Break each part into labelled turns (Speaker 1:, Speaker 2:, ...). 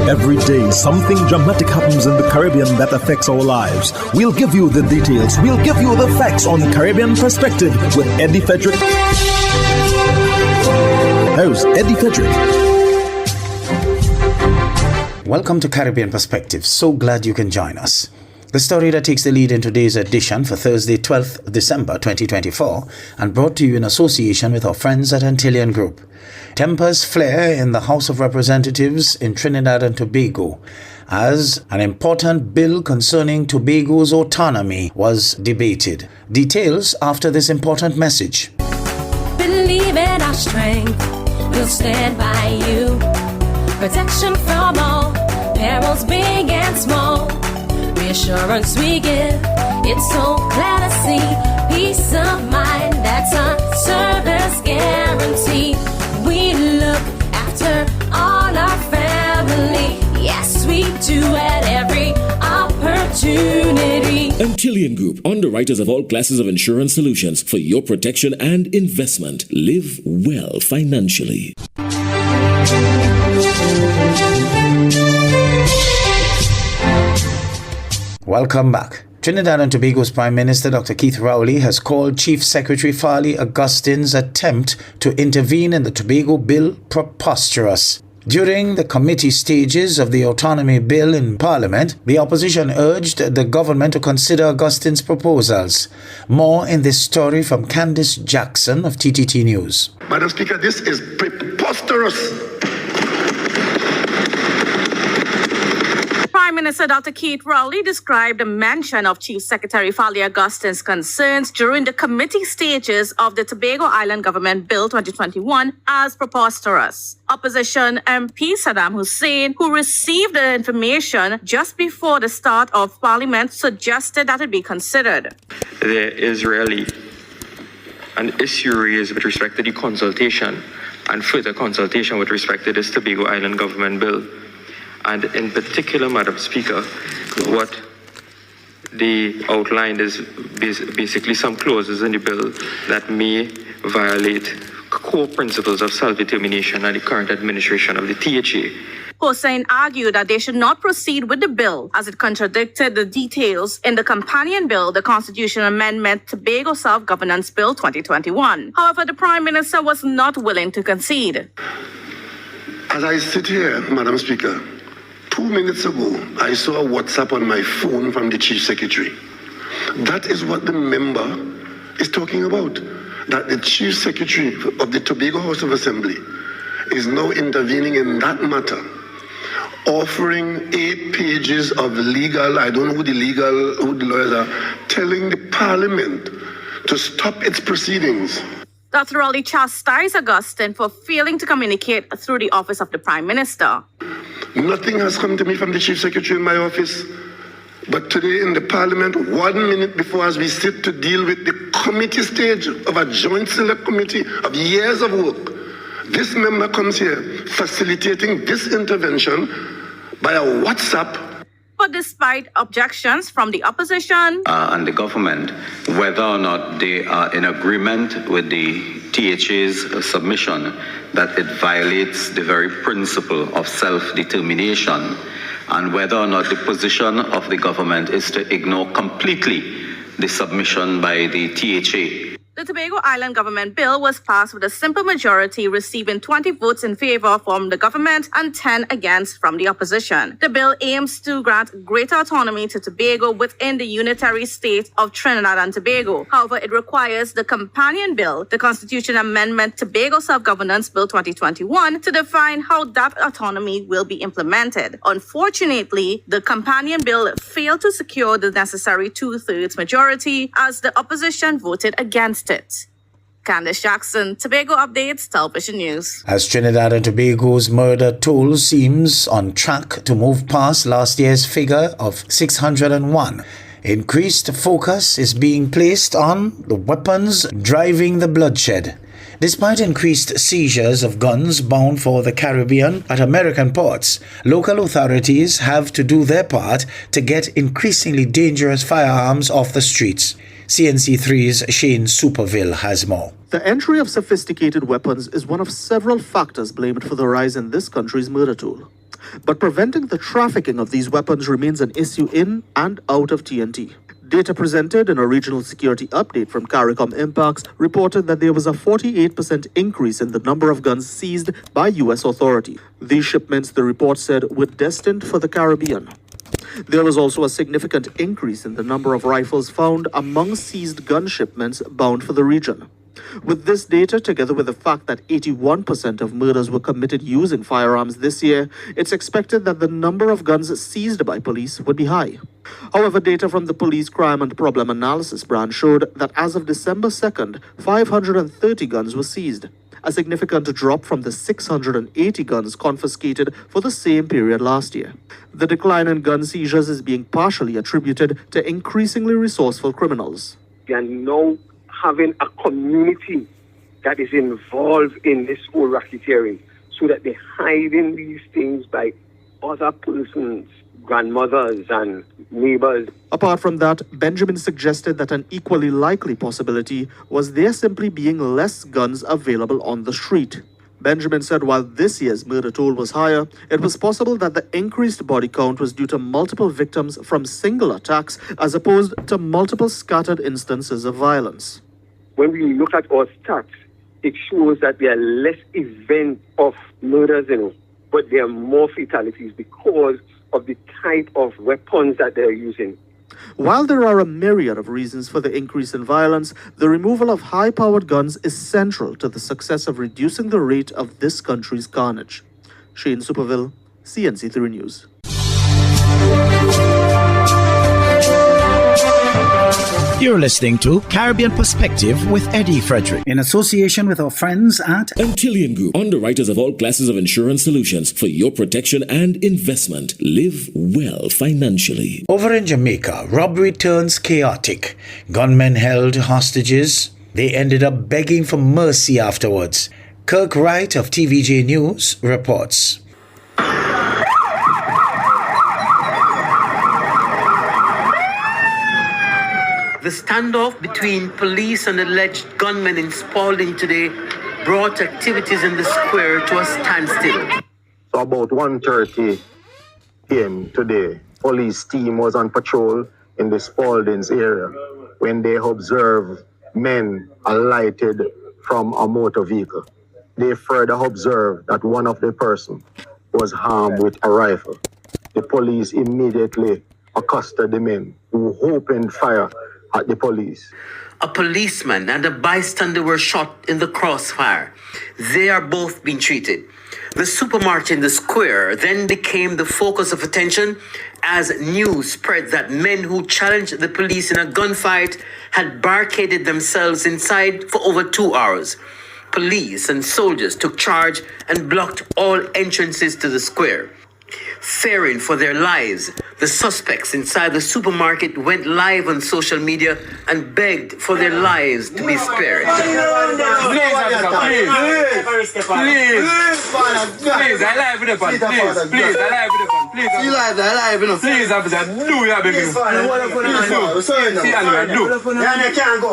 Speaker 1: Every day, something dramatic happens in the Caribbean that affects our lives. We'll give you the details. We'll give you the facts on Caribbean Perspective with Eddie Frederick. Host Eddie Frederick.
Speaker 2: Welcome to Caribbean Perspective. So glad you can join us. The story that takes the lead in today's edition for Thursday, 12th December 2024, and brought to you in association with our friends at Antillean Group. Tempers flare in the House of Representatives in Trinidad and Tobago as an important bill concerning Tobago's autonomy was debated. Details after this important message.
Speaker 3: Believe in our strength, we'll stand by you. Protection from all, perils big and small. Reassurance we give, it's so clear to see. Peace of mind, that's a service guarantee. We look after all our family. Yes, we do at every opportunity.
Speaker 4: Antillean Group, underwriters of all classes of insurance solutions for your protection and investment. Live well financially.
Speaker 2: Welcome back. Trinidad and Tobago's Prime Minister Dr. Keith Rowley has called Chief Secretary Farley Augustine's attempt to intervene in the Tobago bill preposterous. During the committee stages of the autonomy bill in Parliament, the opposition urged the government to consider Augustine's proposals. More in this story from Candice Jackson of TTT News.
Speaker 5: Madam Speaker, this is preposterous.
Speaker 6: Prime Minister Dr. Keith Rowley described the mention of Chief Secretary Farley Augustine's concerns during the committee stages of the Tobago Island Government Bill 2021 as preposterous. Opposition MP Saddam Hussein, who received the information just before the start of Parliament, suggested that it be considered.
Speaker 7: There is really an issue raised with respect to the consultation and further consultation with respect to this Tobago Island Government Bill. And in particular, Madam Speaker, what they outlined is basically some clauses in the bill that may violate core principles of self-determination and the current administration of the THA.
Speaker 6: Hussein argued that they should not proceed with the bill as it contradicted the details in the companion bill, the Constitutional Amendment Tobago Self-Governance Bill 2021. However, the Prime Minister was not willing to concede.
Speaker 5: As I sit here, Madam Speaker, 2 minutes ago, I saw a WhatsApp on my phone from the Chief Secretary. That is what the member is talking about. That the Chief Secretary of the Tobago House of Assembly is now intervening in that matter, offering 8 pages of legal, I don't know who the lawyers are, telling the Parliament to stop its proceedings.
Speaker 6: Dr. Rowley chastised Augustine for failing to communicate through the office of the Prime Minister.
Speaker 5: Nothing has come to me from the Chief Secretary in my office. But today in the Parliament, 1 minute before as we sit to deal with the committee stage of a joint select committee of years of work, this member comes here facilitating this intervention by a WhatsApp.
Speaker 6: But despite objections from the opposition
Speaker 8: and the government, whether or not they are in agreement with the THA's submission that it violates the very principle of self-determination, and whether or not the position of the government is to ignore completely the submission by the THA.
Speaker 6: The Tobago Island Government Bill was passed with a simple majority, receiving 20 votes in favor from the government and 10 against from the opposition. The bill aims to grant greater autonomy to Tobago within the unitary state of Trinidad and Tobago. However, it requires the companion bill, the Constitutional Amendment Tobago Self-Governance Bill 2021, to define how that autonomy will be implemented. Unfortunately, the companion bill failed to secure the necessary 2/3 majority as the opposition voted against it. Candice Jackson, Tobago Updates, Television News.
Speaker 2: As Trinidad and Tobago's murder toll seems on track to move past last year's figure of 601, increased focus is being placed on the weapons driving the bloodshed. Despite increased seizures of guns bound for the Caribbean at American ports, local authorities have to do their part to get increasingly dangerous firearms off the streets. CNC3's Shane Superville has more.
Speaker 9: The entry of sophisticated weapons is one of several factors blamed for the rise in this country's murder toll. But preventing the trafficking of these weapons remains an issue in and out of TNT. Data presented in a regional security update from CARICOM Impacts reported that there was a 48% increase in the number of guns seized by U.S. authorities. These shipments, the report said, were destined for the Caribbean. There was also a significant increase in the number of rifles found among seized gun shipments bound for the region. With this data, together with the fact that 81% of murders were committed using firearms this year, it's expected that the number of guns seized by police would be high. However, data from the Police Crime and Problem Analysis branch showed that as of December 2nd, 530 guns were seized, a significant drop from the 680 guns confiscated for the same period last year. The decline in gun seizures is being partially attributed to increasingly resourceful criminals.
Speaker 10: They are now having a community that is involved in this whole racketeering, so that they're hiding these things by other persons, grandmothers and neighbors.
Speaker 9: Apart from that, Benjamin suggested that an equally likely possibility was there simply being less guns available on the street. Benjamin said while this year's murder toll was higher, it was possible that the increased body count was due to multiple victims from single attacks as opposed to multiple scattered instances of violence.
Speaker 10: When we look at our stats, it shows that there are less events of murders, but there are more fatalities because of the type of weapons that they're using.
Speaker 9: While there are a myriad of reasons for the increase in violence, the removal of high-powered guns is central to the success of reducing the rate of this country's carnage. Shane Superville, CNC3 News.
Speaker 1: You're listening to Caribbean Perspective with Eddie Frederick,
Speaker 2: in association with our friends at
Speaker 4: Antillian Group, underwriters of all classes of insurance solutions for your protection and investment. Live well financially.
Speaker 2: Over in Jamaica, robbery turns chaotic. Gunmen held hostages. They ended up begging for mercy afterwards. Kirk Wright of TVJ News reports.
Speaker 11: The standoff between police and alleged gunmen in Spalding today brought activities in the square to a standstill.
Speaker 12: So about 1:30 p.m. today, police team was on patrol in the Spaldings area when they observed men alighted from a motor vehicle. They further observed that one of the persons was armed with a rifle. The police immediately accosted the men who opened fire at the police.
Speaker 11: A policeman and a bystander were shot in the crossfire. They are both being treated. The supermarket in the square then became the focus of attention as news spread that men who challenged the police in a gunfight had barricaded themselves inside for over 2 hours. Police and soldiers took charge and blocked all entrances to the square. Fearing for their lives, the suspects inside the supermarket went live on social media and begged for their lives to be spared.
Speaker 13: Please, I live with the fun. Please, I live with the fun. Please, officer, do your baby.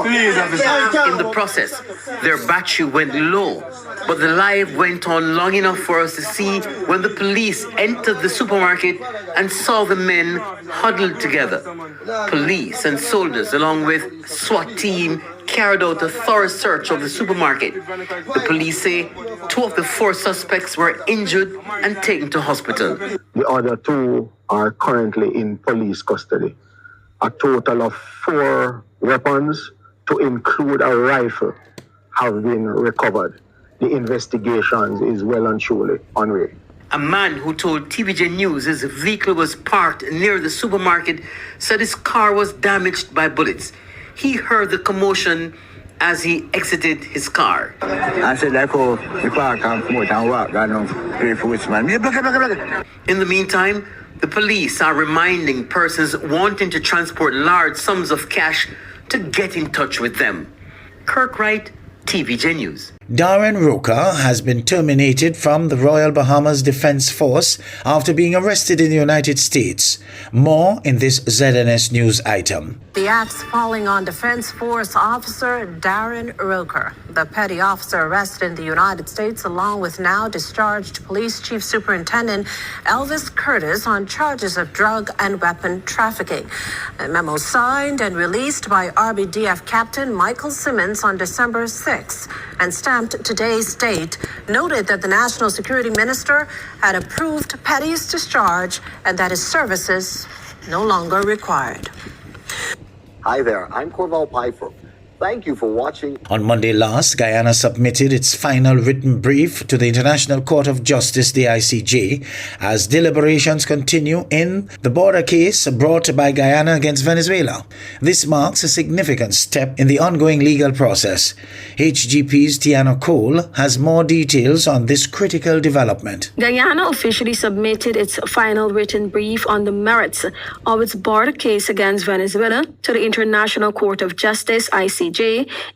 Speaker 13: Please, officer.
Speaker 11: In the process, their battery went low, but the live went on long enough for us to see when the police entered the supermarket and saw the men huddled together. Police and soldiers, along with SWAT team, carried out a thorough search of the supermarket. The police say 2 of the 4 suspects were injured and taken to hospital.
Speaker 12: The other 2 are currently in police custody. A total of 4 weapons, to include a rifle, have been recovered. The investigation is well and truly underway.
Speaker 11: A man who told TVJ News his vehicle was parked near the supermarket said his car was damaged by bullets. He heard the commotion as he exited his car.
Speaker 14: I said, I call the park and come out and walk down
Speaker 11: In the meantime, the police are reminding persons wanting to transport large sums of cash to get in touch with them. Kirk Wright, TVJ News.
Speaker 2: Darren Roker has been terminated from the Royal Bahamas Defense Force after being arrested in the United States. More in this ZNS News item.
Speaker 15: The axe falling on Defense Force officer Darren Roker. The petty officer arrested in the United States along with now discharged Police Chief Superintendent Elvis Curtis on charges of drug and weapon trafficking. A memo signed and released by RBDF Captain Michael Simmons on December 6 and stamped today's date noted that the National Security Minister had approved Petty's discharge and that his services no longer required.
Speaker 16: Hi there, I'm Corval Pfeiffer. Thank you for watching.
Speaker 2: On Monday last, Guyana submitted its final written brief to the International Court of Justice, the ICJ, as deliberations continue in the border case brought by Guyana against Venezuela. This marks a significant step in the ongoing legal process. HGP's Tiana Cole has more details on this critical development.
Speaker 17: Guyana officially submitted its final written brief on the merits of its border case against Venezuela to the International Court of Justice, ICJ,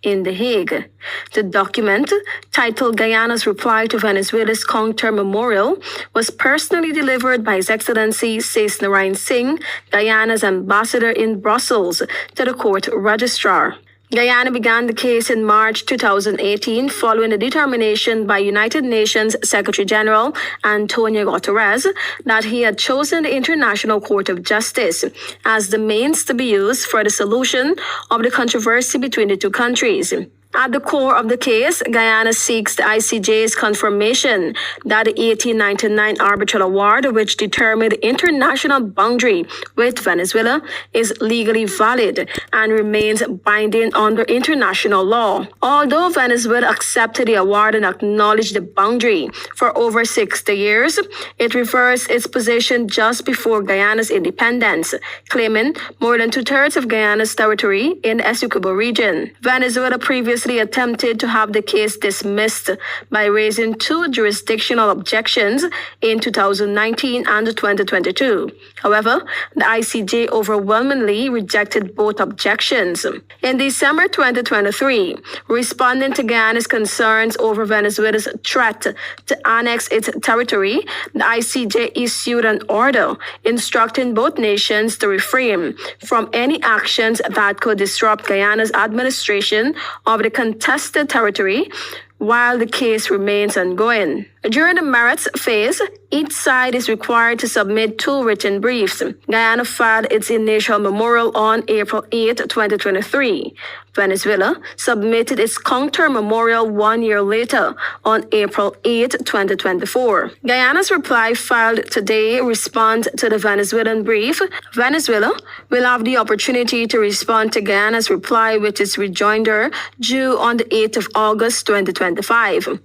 Speaker 17: in The Hague. The document, titled Guyana's Reply to Venezuela's Counter Memorial, was personally delivered by His Excellency Seth Narayan Singh, Guyana's ambassador in Brussels, to the court registrar. Guyana began the case in March 2018 following the determination by United Nations Secretary General Antonio Guterres that he had chosen the International Court of Justice as the means to be used for the solution of the controversy between the two countries. At the core of the case, Guyana seeks the ICJ's confirmation that the 1899 arbitral award, which determined the international boundary with Venezuela, is legally valid and remains binding under international law. Although Venezuela accepted the award and acknowledged the boundary for over 60 years, it reversed its position just before Guyana's independence, claiming more than two-thirds of Guyana's territory in the Essequibo region. Venezuela previously attempted to have the case dismissed by raising two jurisdictional objections in 2019 and 2022. However, the ICJ overwhelmingly rejected both objections. In December 2023, responding to Guyana's concerns over Venezuela's threat to annex its territory, the ICJ issued an order instructing both nations to refrain from any actions that could disrupt Guyana's administration of the contested territory while the case remains ongoing. During the merits phase, each side is required to submit two written briefs. Guyana filed its initial memorial on April 8, 2023. Venezuela submitted its counter memorial 1 year later on April 8, 2024. Guyana's reply filed today responds to the Venezuelan brief. Venezuela will have the opportunity to respond to Guyana's reply with its rejoinder due on the 8th of August 2025.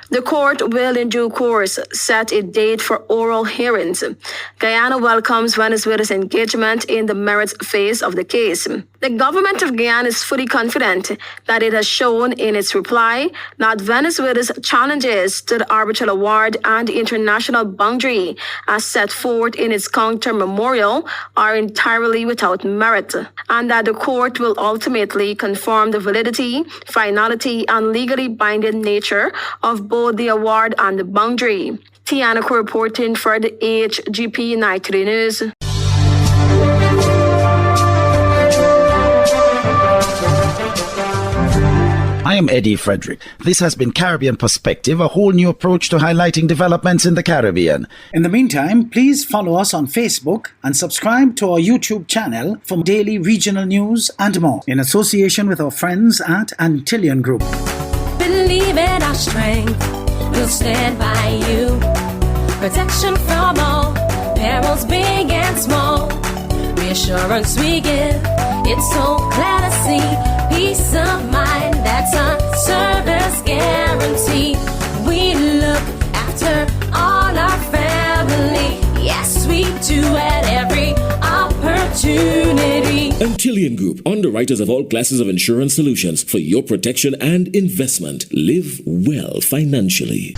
Speaker 17: The court will in due course set a date for oral hearings. Guyana welcomes Venezuela's engagement in the merits phase of the case. The government of Guyana is fully confident that it has shown in its reply that Venezuela's challenges to the arbitral award and the international boundary as set forth in its counter memorial are entirely without merit, and that the court will ultimately confirm the validity, finality, and legally binding nature of both the award and the boundary. Tiana reporting for the HGP Nightly News.
Speaker 18: I am Eddie Frederick. This has been Caribbean Perspective, a whole new approach to highlighting developments in the Caribbean.
Speaker 2: In the meantime, please follow us on Facebook and subscribe to our YouTube channel for daily regional news and more, in association with our friends at Antillian Group.
Speaker 3: Believe in our strength, we'll stand by you. Protection from all perils, big and small. Reassurance we give, it's so clear to see. Peace of mind, that's our service guarantee. We look after all our family. Yes, we do at every opportunity.
Speaker 4: Antillian Group, underwriters of all classes of insurance solutions for your protection and investment. Live well financially.